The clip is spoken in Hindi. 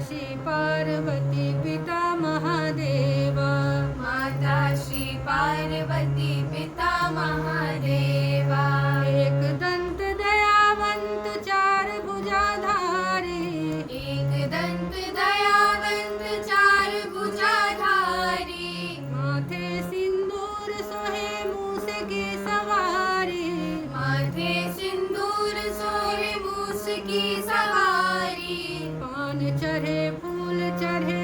श्री पार्वती पिता महादेवा, माता श्री पार्वती पिता महादेवा, एक दंत दयावंत चार भुजाधारी, एक दंत दयावंत चार भुजाधारी, माथे सिंदूर सोहे मूस की सवारी, माथे सिंदूर सोहे मूस की सवारी, पान चढ़े फूल चढ़े